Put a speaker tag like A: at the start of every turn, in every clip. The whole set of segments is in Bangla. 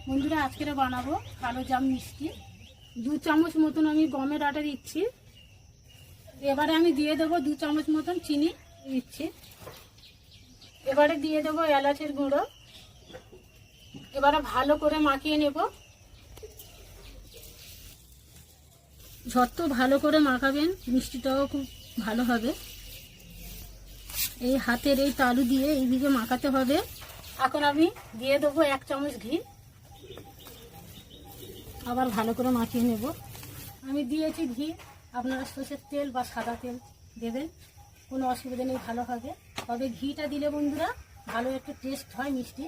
A: বন্ধুরা আজকে বানাবো কালো জাম মিষ্টি। 2 চামচ মতন আমি গমের আটা দিচ্ছি। এবারে আমি দিয়ে দেবো 2 চামচ মতন চিনি দিচ্ছি। এবারে দিয়ে দেবো এলাচের গুঁড়ো। এবারে ভালো করে মাখিয়ে নেব। যত ভালো করে মাখাবেন মিষ্টিটাও খুব ভালো হবে। এই হাতের এই তালু দিয়ে এইদিকে মাখাতে হবে। এখন আমি দিয়ে দেবো 1 চামচ ঘি। আবার ভালো করে মাখিয়ে নেব। আমি দিয়েছি ঘি, আপনারা সরষের তেল বা সাদা তেল দেবেন, কোনো অসুবিধা নেই, ভালো হবে। তবে ঘিটা দিলে বন্ধুরা ভালো একটু টেস্ট হয় মিষ্টি।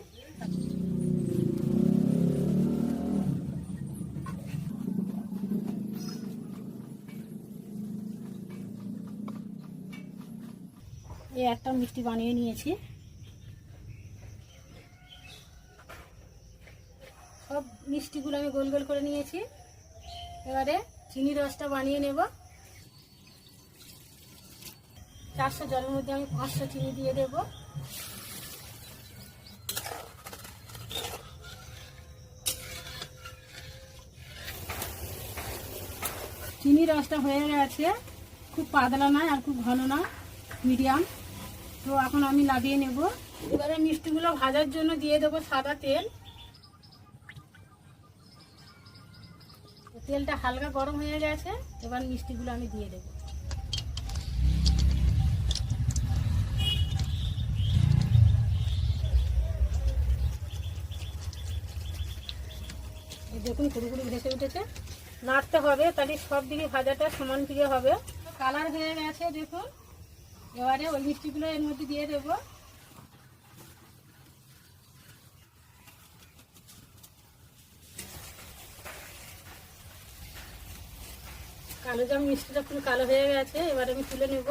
A: এই একটা মিষ্টি বানিয়ে নিয়েছি। সব মিষ্টিগুলো আমি গোল গোল করে নিয়েছি। এবারে চিনি রসটা বানিয়ে নেব। 400 জলের মধ্যে আমি 500 চিনি দিয়ে দেব। চিনি রসটা হয়ে গেছে, খুব পাতলা নয় আর খুব ঘন না, মিডিয়াম। তো এখন আমি লাগিয়ে নেব। এবারে মিষ্টিগুলো ভাজার জন্য দিয়ে দেবো সাদা তেল। তেলটা হালকা গরম হয়ে গেছে, এবার মিষ্টিগুলো আমি দিয়ে দেব। দেখুন কুড়ি ভেসে উঠেছে। নাড়তে হবে, তাহলে সব দিকে ভাজাটা সমান দিকে হবে। কালার হয়ে গেছে দেখুন। এবারে ওই মিষ্টিগুলো এর মধ্যে দিয়ে দেব। কালো জাম মিষ্টিটা পুরো কালো হয়ে গেছে, এবার আমি তুলে নেব।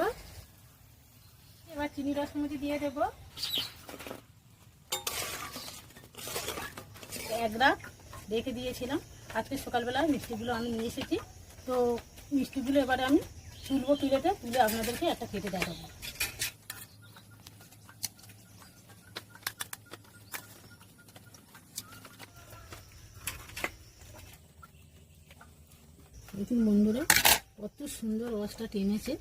A: এবার চিনি রসের মধ্যে দিয়ে দেব 1 রাখ রেখে দিয়েছিলাম। আজকে সকালবেলা মিষ্টিগুলো আমি নিয়ে এসেছি। তো মিষ্টিগুলো এবারে আমি তুলবো প্লেটে, তুলে আপনাদেরকে একটা কেটে দেখাবো। দেখুন বন্ধুরা কত সুন্দর রসটা টেনেছে,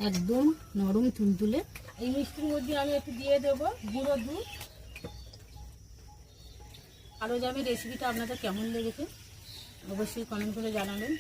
A: একদম নরম তুলতুলে। এই মিষ্টির মধ্যে আমি একটু দিয়ে দেবো গুঁড়ো দুধ। কালো জামের রেসিপিটা আপনাদের কেমন লেগেছে অবশ্যই কমেন্ট করে জানাবেন।